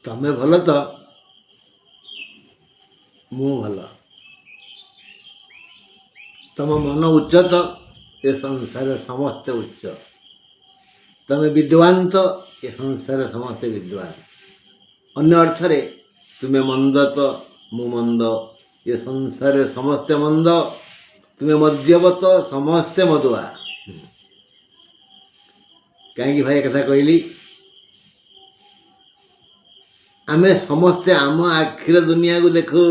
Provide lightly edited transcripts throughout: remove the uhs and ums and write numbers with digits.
ତମେ ଭଲ ତ ମୁଁ ଭଲ, ତମ ମନ ଉଚ୍ଚ ତ ଏ ସଂସାରରେ ସମସ୍ତେ ଉଚ୍ଚ, ତମେ ବିଦ୍ୱାନ ତ ଏ ସଂସାରରେ ସମସ୍ତେ ବିଦ୍ୱାନ। ଅନ୍ୟ ଅର୍ଥରେ ତୁମେ ମନ୍ଦ ତ ମୁଁ ମନ୍ଦ, ଏ ସଂସାରରେ ସମସ୍ତେ ମନ୍ଦ। ତୁମେ ମଦ୍ୟପ ତ ସମସ୍ତେ ମଦୁଆ। କାହିଁକି ଭାଇ କଥା କହିଲି? ଆମେ ସମସ୍ତେ ଆମ ଆଖିର ଦୁନିଆକୁ ଦେଖୁ।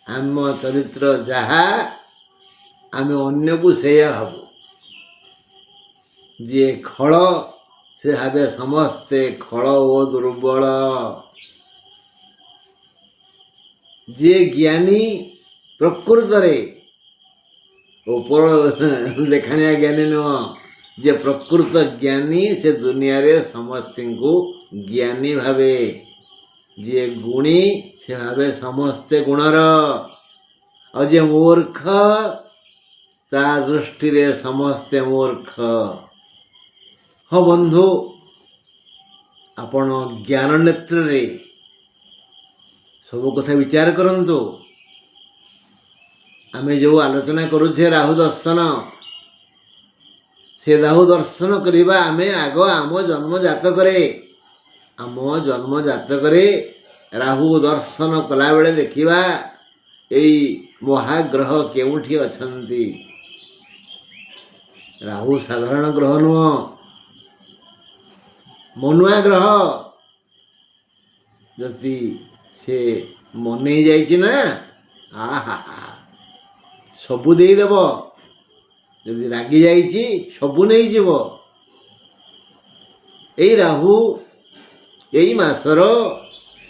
ଆମ ଚରିତ୍ର ଯାହା ଆମେ ଅନ୍ୟକୁ ସେଇଆ ଭାବୁ। ଯିଏ ଖଳ ସେ ଭାବେ ସମସ୍ତେ ଖଳ ଓ ଦୁର୍ବଳ। ଯିଏ ଜ୍ଞାନୀ ପ୍ରକୃତରେ ଉପର ଦେଖାଣିଆ ଜ୍ଞାନୀ ନୁହଁ, ଯିଏ ପ୍ରକୃତ ଜ୍ଞାନୀ ସେ ଦୁନିଆରେ ସମସ୍ତଙ୍କୁ ଜ୍ଞାନୀ ଭାବେ। ଯିଏ ଗୁଣୀ ସେ ଭାବେ ସମସ୍ତେ ଗୁଣର, ଆଉ ଯିଏ ମୂର୍ଖ ତା ଦୃଷ୍ଟିରେ ସମସ୍ତେ ମୂର୍ଖ। ହଁ ବନ୍ଧୁ, ଆପଣ ଜ୍ଞାନ ନେତ୍ରରେ ସବୁ କଥା ବିଚାର କରନ୍ତୁ। ଆମେ ଯେଉଁ ଆଲୋଚନା କରୁଛେ ରାହୁ ଦର୍ଶନ, ସେ ରାହୁ ଦର୍ଶନ କରିବା ଆମେ ଆଗ ଆମ ଜନ୍ମ ଜାତକରେ ରାହୁ ଦର୍ଶନ କଲାବେଳେ ଦେଖିବା ଏଇ ମହାଗ୍ରହ କେଉଁଠି ଅଛନ୍ତି। ରାହୁ ସାଧାରଣ ଗ୍ରହ ନୁହଁ, ମନୁଆ ଗ୍ରହ। ଯଦି ସେ ମନେଇ ଯାଇଛି ନା ଆହା ସବୁ ଦେଇଦେବ। ଯଦି ରାଗି ଯାଇଛି ସବୁ ନେଇଯିବ। ଏଇ ରାହୁ ଏଇ ମାସର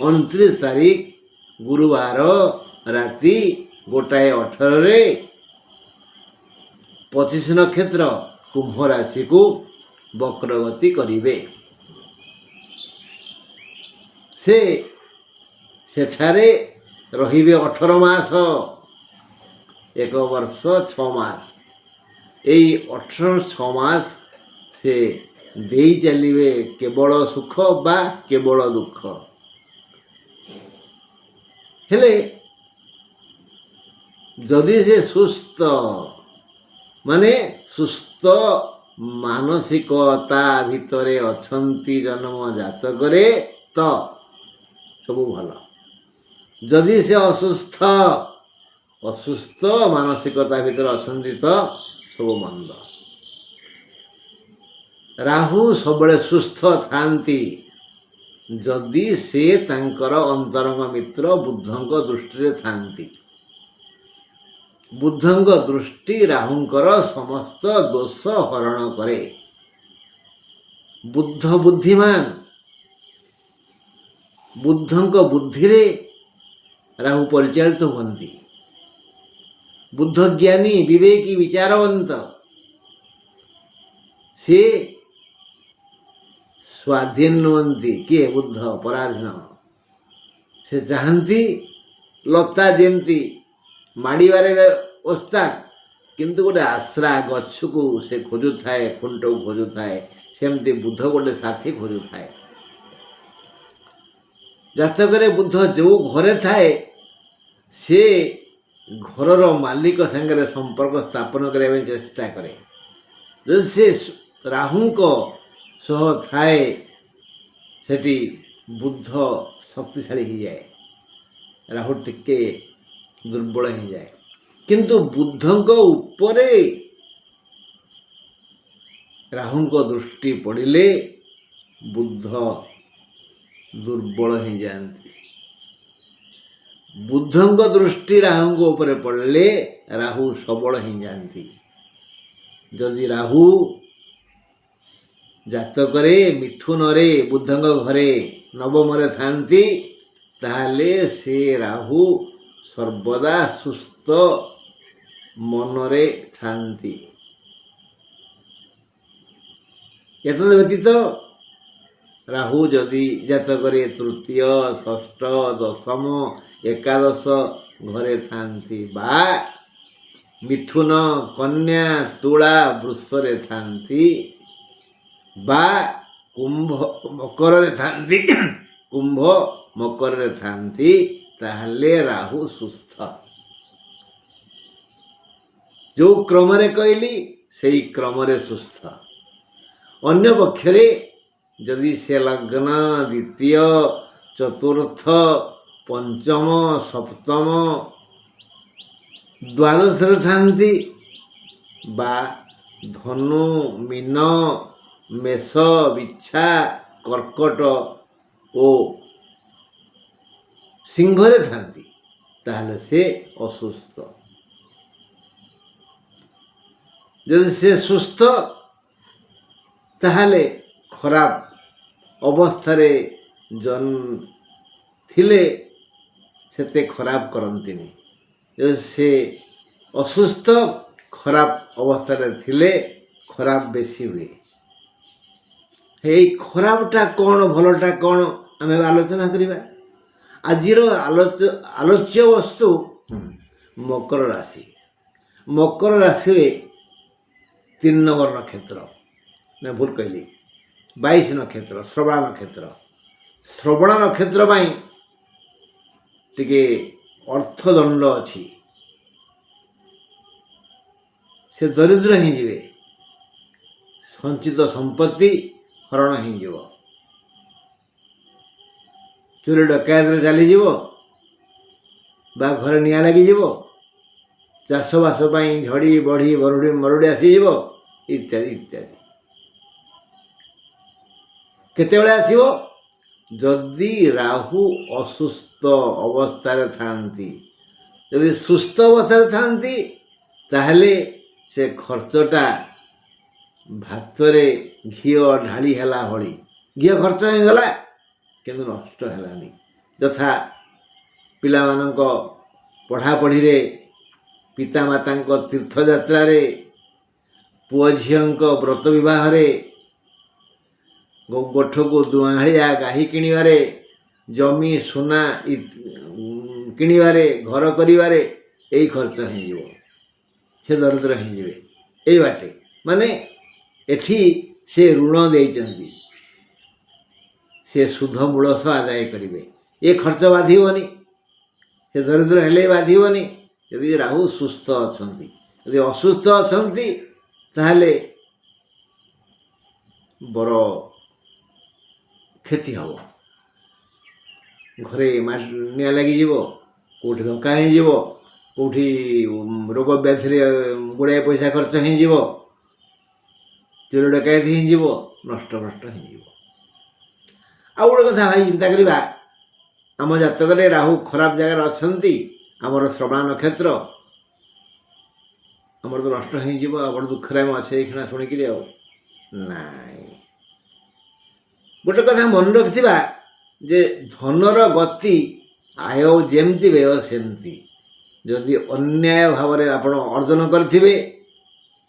29 ତାରିଖ ଗୁରୁବାର ରାତି 1:18 25 ନକ୍ଷତ୍ର କୁମ୍ଭ ରାଶିକୁ ବକ୍ରଗତି କରିବେ। ସେ ସେଠାରେ ରହିବେ 18 ମାସ, 1 ବର୍ଷ 6 ମାସ। ଏଇ 6 ମାସ ସେ ଦେଇ ଚାଲିବେ କେବଳ ସୁଖ ବା କେବଳ ଦୁଃଖ। ହେଲେ ଯଦି ସେ ସୁସ୍ଥ ମାନସିକତା ଭିତରେ ଅଛନ୍ତି ଜନ୍ମ ଜାତକରେ ତ ସବୁ ଭଲ। ଯଦି ସେ ଅସୁସ୍ଥ ମାନସିକତା ଭିତରେ ଅଛନ୍ତି ତ ସବୁ ମନ୍ଦ। ରାହୁ ସବୁବେଳେ ସୁସ୍ଥ ଥାନ୍ତି ଯଦି ସେ ତାଙ୍କର ଅନ୍ତରଙ୍ଗ ମିତ୍ର ବୁଧଙ୍କ ଦୃଷ୍ଟିରେ ଥାନ୍ତି। ବୁଧଙ୍କ ଦୃଷ୍ଟି ରାହୁଙ୍କର ସମସ୍ତ ଦୋଷ ହରଣ କରେ। ବୁଧ ବୁଦ୍ଧିମାନ, ବୁଧଙ୍କ ବୁଦ୍ଧିରେ ରାହୁ ପରିଚାଳିତ ହୁଅନ୍ତି। ବୁଧ ଜ୍ଞାନୀ, ବିବେକୀ, ବିଚାରବନ୍ତ। ସେ ସ୍ୱାଧୀନ ନୁହନ୍ତି। କିଏ? ବୁଧ ପରାଧୀନ। ସେ ଚାହାନ୍ତି ଲତା ଯେମିତି ମାଡ଼ିବାରେ ଓସ୍ତାଦ, କିନ୍ତୁ ଗୋଟେ ଆଶ୍ରା ଗଛକୁ ସେ ଖୋଜୁଥାଏ, ଖୁଣ୍ଟକୁ ଖୋଜୁଥାଏ, ସେମିତି ବୁଧ ଗୋଟେ ସାଥୀ ଖୋଜୁଥାଏ। ଜାତକରେ ବୁଧ ଯେଉଁ ଘରେ ଥାଏ ସେ ଘରର ମାଲିକ ସାଙ୍ଗରେ ସମ୍ପର୍କ ସ୍ଥାପନ କରିବା ପାଇଁ ଚେଷ୍ଟା କରେ। ଯଦି ସେ ରାହୁଙ୍କ ସହ ଥାଏ ସେଠି ବୁଧ ଶକ୍ତିଶାଳୀ ହେଇଯାଏ, ରାହୁ ଟିକେ ଦୁର୍ବଳ ହେଇଯାଏ। କିନ୍ତୁ ବୁଧଙ୍କ ଉପରେ ରାହୁଙ୍କ ଦୃଷ୍ଟି ପଡ଼ିଲେ ବୁଧ ଦୁର୍ବଳ ହେଇଯାଆନ୍ତି। ବୁଧଙ୍କ ଦୃଷ୍ଟି ରାହୁଙ୍କ ଉପରେ ପଡ଼ିଲେ ରାହୁ ସବଳ ହେଇଯାଆନ୍ତି। ଯଦି ରାହୁ ଜାତକରେ ମିଥୁନରେ ବୁଧଙ୍କ ଘରେ ନବମରେ ଥାନ୍ତି ତାହେଲେ ସେ ରାହୁ ସର୍ବଦା ସୁସ୍ଥ ମନରେ ଥାନ୍ତି। ଏତଦ୍ ବ୍ୟତୀତ ରାହୁ ଯଦି ଜାତକରେ ତୃତୀୟ, ଷଷ୍ଠ, ଦଶମ, ଏକାଦଶ ଘରେ ଥାନ୍ତି ବା ମିଥୁନ, କନ୍ୟା, ତୁଳା, ବୃଷରେ ଥାନ୍ତି ବା କୁମ୍ଭ ମକରରେ ଥାନ୍ତି କୁମ୍ଭ ମକରରେ ଥାନ୍ତି ତାହେଲେ ରାହୁ ସୁସ୍ଥ। ଯେଉଁ କ୍ରମରେ କହିଲି ସେଇ କ୍ରମରେ ସୁସ୍ଥ। ଅନ୍ୟ ପକ୍ଷରେ ଯଦି ସେ ଲଗ୍ନ ଦ୍ୱିତୀୟ ଚତୁର୍ଥ ପଞ୍ଚମ ସପ୍ତମ ଦ୍ୱାଦଶରେ ଥାନ୍ତି ବା ଧନୁ ମୀନ ମେଷ ବିଛା କର୍କଟ ଓ ସିଂହରେ ଥାନ୍ତି ତାହେଲେ ସେ ଅସୁସ୍ଥ। ଯଦି ସେ ସୁସ୍ଥ ତାହେଲେ ଖରାପ ଅବସ୍ଥାରେ ଥିଲେ ସେତେ ଖରାପ କରନ୍ତିନି। ଯଦି ସେ ଅସୁସ୍ଥ ଖରାପ ଅବସ୍ଥାରେ ଥିଲେ ଖରାପ ବେଶୀ ହୁଏ। ଏଇ ଖରାପଟା କ'ଣ ଭଲଟା କ'ଣ ଆମେ ଆଲୋଚନା କରିବା। ଆଜିର ଆଲୋଚ୍ୟ ବସ୍ତୁ ମକର ରାଶି। ମକର ରାଶିରେ 3 ନମ୍ବର ନକ୍ଷତ୍ର, ନା ଭୁଲ କହିଲି, 22 ନକ୍ଷତ୍ର, ଶ୍ରବଣ ନକ୍ଷତ୍ର। ଶ୍ରବଣ ନକ୍ଷତ୍ର ପାଇଁ ଟିକେ ଅର୍ଥଦଣ୍ଡ ଅଛି। ସେ ଦରିଦ୍ର ହେଇଯିବେ, ସଞ୍ଚିତ ସମ୍ପତ୍ତି ହରଣ ହେଇଯିବ, ଚୋରି ଡକାୟତରେ ଚାଲିଯିବ ବା ଘରେ ନିଆଁ ଲାଗିଯିବ, ଚାଷବାସ ପାଇଁ ଝଡ଼ି ବଢ଼ି ମରୁଡ଼ି ଆସିଯିବ ଇତ୍ୟାଦି ଇତ୍ୟାଦି। କେତେବେଳେ ଆସିବ? ଯଦି ରାହୁ ଅସୁସ୍ଥ ଅବସ୍ଥାରେ ଥାନ୍ତି। ଯଦି ସୁସ୍ଥ ଅବସ୍ଥାରେ ଥାନ୍ତି ତାହେଲେ ସେ ଖର୍ଚ୍ଚଟା ଭାତରେ ଘିଅ ଢାଳି ହେଲା ଭଳି, ଘିଅ ଖର୍ଚ୍ଚ ହେଇଗଲା କିନ୍ତୁ ନଷ୍ଟ ହେଲାନି। ଯଥା ପିଲାମାନଙ୍କ ପଢ଼ାପଢ଼ିରେ, ପିତାମାତାଙ୍କ ତୀର୍ଥଯାତ୍ରାରେ, ପୁଅ ଝିଅଙ୍କ ବ୍ରତ ବିବାହରେ, ଗୋଠକୁ ଦୁଆଁଳିଆ ଗାଈ କିଣିବାରେ, ଜମି ସୁନା କିଣିବାରେ, ଘର କରିବାରେ ଏଇ ଖର୍ଚ୍ଚ ହେଇଯିବ। ସେ ଦରିଦ୍ର ହେଇଯିବେ। ଏଇ ବାଟେ ମାନେ ଏଠି ସେ ଋଣ ଦେଇଛନ୍ତି, ସେ ସୁଧ ମୂଳ ସହ ଆଦାୟ କରିବେ। ଏ ଖର୍ଚ୍ଚ ବାଧିବନି, ସେ ଦରିଦ୍ର ହେଲେ ବାଧିବନି ଯଦି ରାହୁ ସୁସ୍ଥ ଅଛନ୍ତି। ଯଦି ଅସୁସ୍ଥ ଅଛନ୍ତି ତାହେଲେ ବଡ଼ କ୍ଷତି ହେବ। ଘରେ ନିଆଁ ଲାଗିଯିବ, କେଉଁଠି ଧକ୍କା ହେଇଯିବ, କେଉଁଠି ରୋଗ ବ୍ୟାଧିରେ ଗୁଡ଼ାଏ ପଇସା ଖର୍ଚ୍ଚ ହେଇଯିବ, ଚୋରି ଡକାୟତି ହେଇଯିବ, ନଷ୍ଟ ହେଇଯିବ। ଆଉ ଗୋଟେ କଥା ଭାଇ ଚିନ୍ତା କରିବା, ଆମ ଜାତକରେ ରାହୁ ଖରାପ ଜାଗାରେ ଅଛନ୍ତି, ଆମର ଶ୍ରବଣ ନକ୍ଷତ୍ର, ଆମର ତ ନଷ୍ଟ ହେଇଯିବ। ଆଉ ବଡ଼ ଦୁଃଖରେ ଆମେ ଅଛେ ଏଇକ୍ଷଣା ଶୁଣିକିରି। ଆଉ ନାଇଁ, ଗୋଟେ କଥା ମନେ ରଖିଥିବା ଯେ ଧନର ଗତି ଆୟ ଯେମିତି ବ୍ୟୟ ସେମିତି। ଯଦି ଅନ୍ୟାୟ ଭାବରେ ଆପଣ ଅର୍ଜନ କରିଥିବେ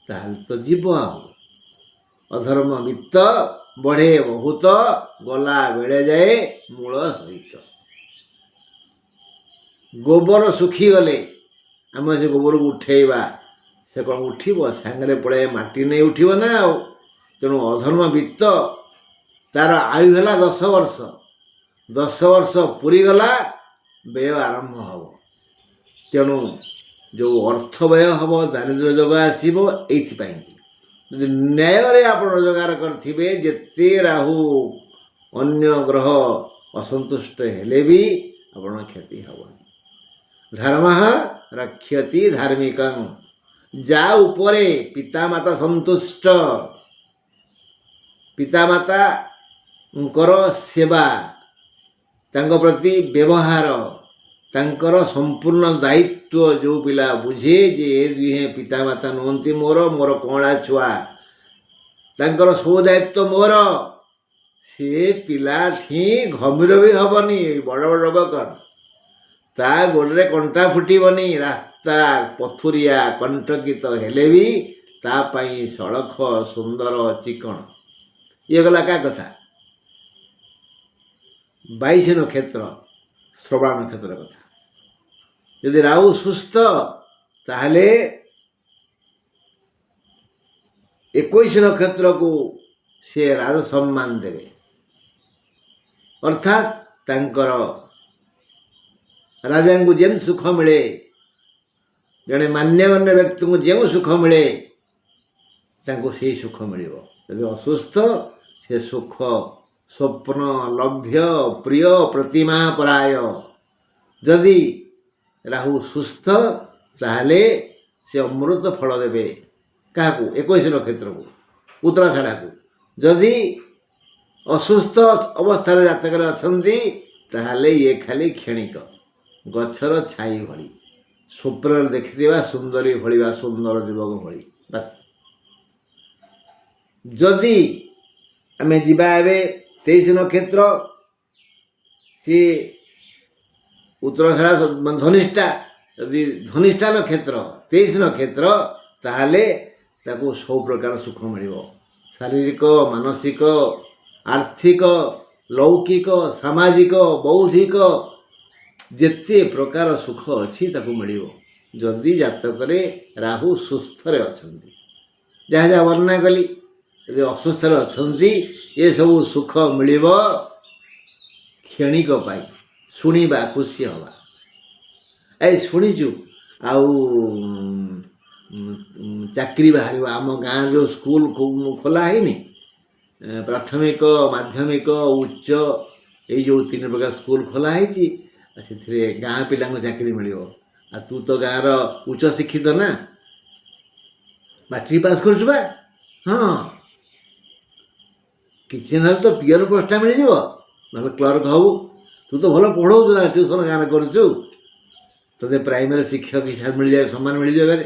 ତାହେଲେ ତ ଯିବ। ଆଉ ଅଧର୍ମ ବିତ୍ତ ବଢ଼େ ବହୁତ, ଗଲା ବେଳେ ଯାଏ ମୂଳ ସହିତ। ଗୋବର ଶୁଖିଗଲେ ଆମେ ସେ ଗୋବରକୁ ଉଠେଇବା, ସେ କ'ଣ ଉଠିବ? ସାଙ୍ଗରେ ପଳାଇ ମାଟି ନେଇ ଉଠିବ ନା। ଆଉ ତେଣୁ ଅଧର୍ମ ବିତ୍ତ ତାର ଆୟୁ ହେଲା 10 ବର୍ଷ। 10 ବର୍ଷ ପୁରିଗଲା, ବ୍ୟୟ ଆରମ୍ଭ ହେବ। ତେଣୁ ଯେଉଁ ଅର୍ଥ ବ୍ୟୟ ହେବ, ଦାରିଦ୍ର୍ୟ ଯୋଗ ଆସିବ। ଏଇଥିପାଇଁ ଯଦି ନ୍ୟାୟରେ ଆପଣ ରୋଜଗାର କରିଥିବେ, ଯେତେ ରାହୁ ଅନ୍ୟ ଗ୍ରହ ଅସନ୍ତୁଷ୍ଟ ହେଲେ ବି ଆପଣ କ୍ଷତି ହେବନି। ଧର୍ମ ରକ୍ଷତି ଧାର୍ମିକଂ। ଯା ଉପରେ ପିତାମାତା ସନ୍ତୁଷ୍ଟ, ପିତାମାତାଙ୍କର ସେବା, ତାଙ୍କ ପ୍ରତି ବ୍ୟବହାର, ତାଙ୍କର ସମ୍ପୂର୍ଣ୍ଣ ଦାୟିତ୍ୱ ଯେଉଁ ପିଲା ବୁଝେ ଯେ ଏ ଦୁହେଁ ପିତାମାତା ନୁହନ୍ତି ମୋର କଅଁଳା ଛୁଆ, ତାଙ୍କର ସବୁ ଦାୟିତ୍ୱ ମୋର, ସେ ପିଲାଠି ଘମିର ବି ହେବନି। ବଡ଼ ବଡ଼ ରୋଗ କ'ଣ, ତା ଗୋଡ଼ରେ କଣ୍ଟା ଫୁଟିବନି, ରାସ୍ତା ପଥୁରିଆ କଣ୍ଟକିତ ହେଲେ ବି ତା ପାଇଁ ସଳଖ ସୁନ୍ଦର ଚିକଣ। ଇଏ ଗଲା କାହା କଥା? 22 ନକ୍ଷତ୍ର ଶ୍ରବଣ ନକ୍ଷତ୍ର କଥା। ଯଦି ରାହୁ ସୁସ୍ଥ ତାହେଲେ 21 ନକ୍ଷତ୍ରକୁ ସେ ରାଜ ସମ୍ମାନ ଦେବେ। अर्थात तांकर राजा को जेन सुख मिले जड़े मान्यगण्य व्यक्ति को जो सुख मिले से सुख मिल जब असुस्थ से सुख स्वप्न लभ्य प्रिय प्रतिमा पराय जदि राहु सुस्थ ताहले से अमृत फल देवे क्या 21 नक्षत्र को उत्तराषाढ़ा को जदि असुस्थ अवस्था जातक अच्छा ताहले ये खाली क्षणिक गछर छाई भली स्वप्न देखि सुंदरी भलिबा सुंदर युवक भली बस जदि आमे जीवा एबे 23 नक्षत्र सी उत्तराषाढ़ा धनिष्ठा यदि धनिष्ठा नक्षत्र 23 नक्षत्र ताहले ताको सब प्रकार सुख मिल शारीरिक मानसिक आर्थिक लौकिक सामाजिक बौद्धिक जेते प्रकार सुख अच्छी ताको मिल जदि जातक राहु सुस्थ अछंती जहाँ जहाँ वर्णना कली यदि असुस्थ अछंती ये सब सुख मिल क्षणिक पाई शुणा खुशी हवा ए शुणीचु आउ चाकरी बाहर आम गाँ जो स्कूल खोला है प्राथमिक माध्यमिक उच्च ये जो 3 प्रकार स्कूल खोला है गाँ पिला चाकरी मिल तू तो गाँव उच्च शिक्षित ना मैट्रिक पास कर हाँ किसी ना तो पीएन पोस्टा मिल ना क्लर्क हबू तू तो भल पढ़ाऊ ना ट्यूशन गाँव करुचु ते प्राइमरी शिक्षक हिसाब मिल जाए सम्मान मिल जाए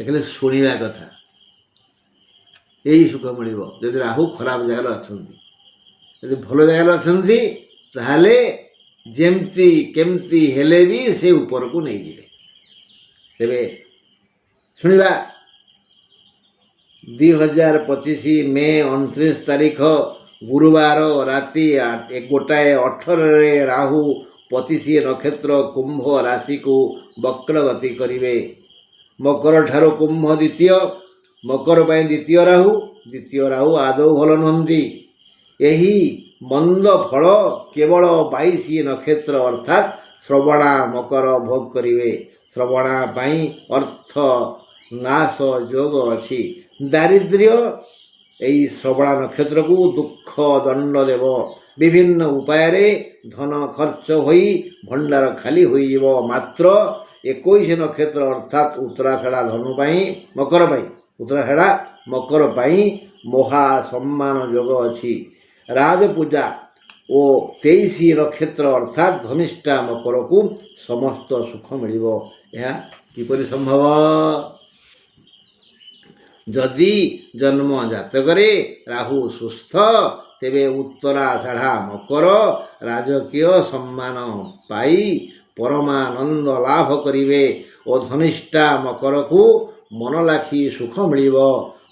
देखले शुणा कथा यही सुख मिल जदि राहु खराब जगार अच्छा भल जगार अच्छा जमती केमती हेले भी से ऊपर को नहीं जिवे तेरे शुणा 2025 मे 29 तारीख गुरुवार राति 1:18 राहु 25 नक्षत्र कुंभ राशि को वक्र गति करिवे मकर ठारो कुंभ द्वितीय मकर पाई द्वितीय राहु आदौ भल नुहंती यही मंद फल केवल 22 नक्षत्र अर्थात श्रवणा मकर भोग करिवे श्रवणा पाई अर्थ नाश योग अच्छी दारिद्र्य यही श्रवणा नक्षत्र को दुख दंड देव विभिन्न उपाय धन खर्च होई भंडार खाली हो मात्र 21 नक्षत्र अर्थात उत्तराषाढ़ा धनु पाई मकर पाई उत्तराषाढ़ा मकर पाई महा सम्मान योग अच्छी राजपूजा और 23 नक्षत्र अर्थात धनिष्ठा मकर को समस्त सुख मिल किपरि संभव जदि जन्म जातक राहु सुस्थ तेबे उत्तराषाढ़ा मकर राजकीय सम्मान पाई परमानंद लाभ करिवे और धनिष्ठा मकर को मन लाखी सुख मिल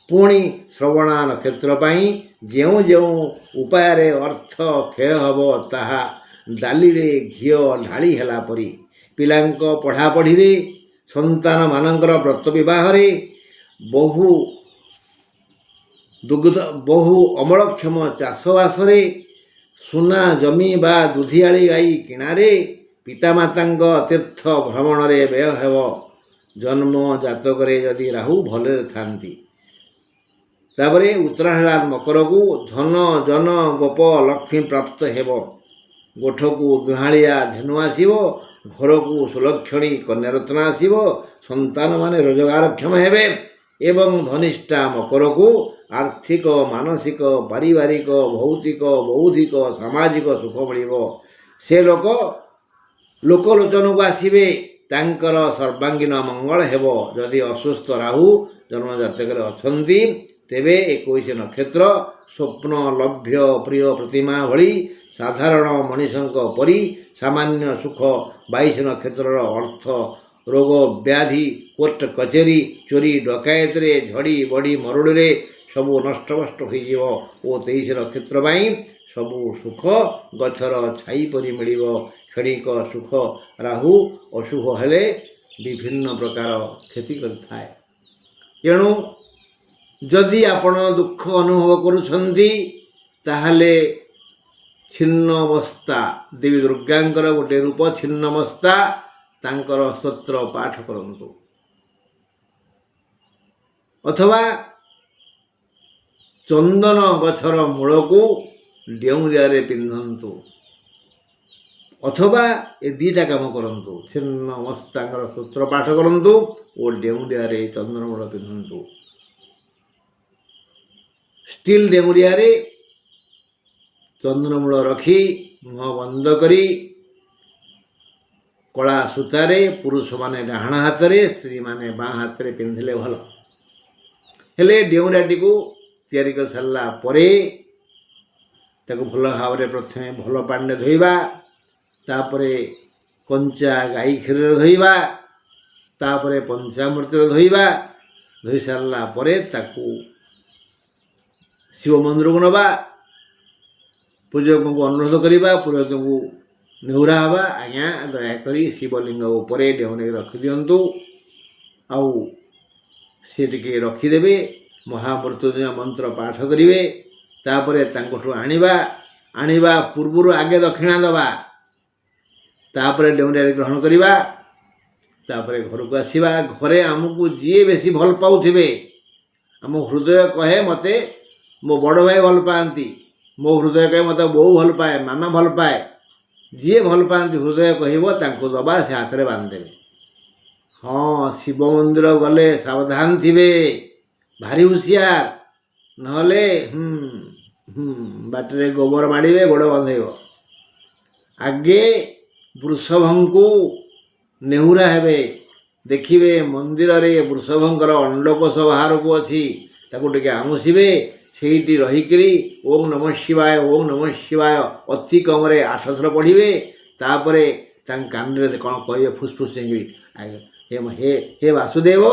पुणी श्रवणा नक्षत्र पाई जो जो उपाय अर्थ क्षय हम ताहा डाली घीओ ढाली हेला परी पिलांक पढ़ापढ़ी संतान मानकर व्रत विवाह बहु दुग्ध बहु अमलक्षम चाषबास सुना जमी बा दुधियाली गाई किणारे पितामाता तीर्थ भ्रमण व्यय हेब जन्म जातक जदि राहु भले थांती तापरे उत्तराषाढ़ा मकर को धन जन गोप लक्ष्मी प्राप्त हेब गोठ को गुहालिया धेनु आसो घर को सुलक्षणी कन्यारत्न आसो संतान माने रोजगारक्षम हेबे एवं धनिष्ठा मकर को आर्थिक मानसिक पारिवारिक भौतिक बौद्धिक सामाजिक सुख मिल से लोकलोचन को आसवे तांकर सर्वांगीन मंगल हेब जदि असुस्थ राहु जन्म जातक अछंती तेबे 21 नक्षत्र स्वप्न लभ्य प्रिय प्रतिमा भली साधारण मनीषक परी सामान्य सुख 22 नक्षत्र अर्थ रोग व्याधि कोर्ट कचेरी चोरी डकायत झड़ी बड़ी मरुड़े सबू नष्टभष्ट हो 23 नक्षत्र सबू सुख गछर छाई परी मिल क्षणिक सुख राहु अशुभ हेले विभिन्न प्रकार क्षति करिथाए तेणु जदि आपण दुख अनुभव करुछंती ताहले ଛିନ୍ନମସ୍ତା ଦେବୀ ଦୁର୍ଗାଙ୍କର ଗୋଟିଏ ରୂପ ଛିନ୍ନମସ୍ତା, ତାଙ୍କର ସ୍ତୋତ୍ର ପାଠ କରନ୍ତୁ। ଅଥବା ଚନ୍ଦନ ଗଛର ମୂଳକୁ ଡେଉଁରିଆରେ ପିନ୍ଧନ୍ତୁ, ଅଥବା ଏ ଦୁଇଟା କାମ କରନ୍ତୁ। ଛିନ୍ନମସ୍ତାଙ୍କର ସ୍ତୋତ୍ର ପାଠ କରନ୍ତୁ ଓ ଡେଉଁରିଆରେ ଚନ୍ଦନ ମୂଳ ପିନ୍ଧନ୍ତୁ। ଷ୍ଟିଲ୍ ଡେଉଁରିଆରେ ଚନ୍ଦନମୂଳ ରଖି ମୁହଁ ବନ୍ଦ କରି କଳା ସୂତାରେ ପୁରୁଷମାନେ ଡାହାଣ ହାତରେ, ସ୍ତ୍ରୀମାନେ ବାଁ ହାତରେ ପିନ୍ଧିଲେ ଭଲ। ହେଲେ ଡେଉଁରିଆଟିକୁ ତିଆରି କରିସାରିଲା ପରେ ତାକୁ ଭଲ ଭାବରେ ପ୍ରଥମେ ଭଲ ପାଣିରେ ଧୋଇବା, ତାପରେ କଞ୍ଚା ଗାଈ କ୍ଷୀରରେ ଧୋଇବା, ତାପରେ ପଞ୍ଚାମୃତରେ ଧୋଇବା। ଧୋଇ ସାରିଲା ପରେ ତାକୁ ଶିବ ମନ୍ଦିରକୁ ନେବା, ପୂଜକଙ୍କୁ ଅନୁରୋଧ କରିବା, ପୁରୋହିତଙ୍କୁ ନେହୁରା ହେବା, ଆଜ୍ଞା ଦୟାକରି ଶିବଲିଙ୍ଗ ଉପରେ ଡେଉଁରିଆକୁ ରଖିଦିଅନ୍ତୁ, ଆଉ ସେ ଟିକେ ରଖିଦେବେ, ମହାମୃତ୍ୟୁଞ୍ଜୟ ମନ୍ତ୍ର ପାଠ କରିବେ। ତାପରେ ତାଙ୍କଠୁ ଆଣିବା ପୂର୍ବରୁ ଆଗେ ଦକ୍ଷିଣା ଦେବା, ତାପରେ ଡେଉଁରିଆରେ ଗ୍ରହଣ କରିବା, ତାପରେ ଘରକୁ ଆସିବା। ଘରେ ଆମକୁ ଯିଏ ବେଶୀ ଭଲ ପାଉଥିବେ, ଆମ ହୃଦୟ କହେ ମୋତେ ମୋ ବଡ଼ ଭାଇ ଭଲ ପାଆନ୍ତି, ମୋ ହୃଦୟ କହେ ମୋତେ ବୋଉ ଭଲ ପାଏ, ମାମା ଭଲ ପାଏ, ଯିଏ ଭଲ ପାଆନ୍ତି ହୃଦୟ କହିବ ତାଙ୍କୁ ଦେବା, ସେ ହାତରେ ବାନ୍ଧିଦେବେ। ହଁ, ଶିବ ମନ୍ଦିର ଗଲେ ସାବଧାନ ଥିବେ, ଭାରି ହୁସିଆର, ନହେଲେ ବାଟରେ ଗୋବର ମାଡ଼ିବେ, ଗୋଡ଼ ବନ୍ଧେଇବ। ଆଗେ ବୃଷଭଙ୍କୁ ନେହୁରା ହେବେ, ଦେଖିବେ ମନ୍ଦିରରେ ବୃଷଭଙ୍କର ଅଣ୍ଡକୋଷ ବାହାରକୁ ଅଛି, ତାକୁ ଟିକେ ଆଉଁସିବେ, ସେଇଠି ରହିକିରି ଓಂ ନମଃ ଶିବାୟ ଓಂ ନମଃ ଶିବାୟ ଅତି କମରେ 8 ଥର ପଢ଼ିବେ। ତାପରେ ତାଙ୍କ କାନରେ କ'ଣ କହିବେ ଫୁସଫୁସ ହେଇକିରି, ହେ ବାସୁଦେବ,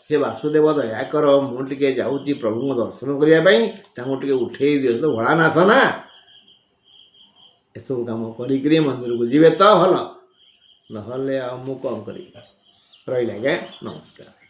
ହେ ବାସୁଦେବ ଦୟାକର, ମୁଁ ଟିକେ ଯାଉଛି ପ୍ରଭୁଙ୍କ ଦର୍ଶନ କରିବା ପାଇଁ, ତାଙ୍କୁ ଟିକେ ଉଠେଇ ଦିଅ, ତ ଭୋଳାନାଥ ନା। ଏସବୁ କାମ କରିକିରି ମନ୍ଦିରକୁ ଯିବେ ତ ଭଲ, ନହେଲେ ଆଉ ମୁଁ କ'ଣ କରିବି। ରହିଲା ଆଜ୍ଞା, ନମସ୍କାର।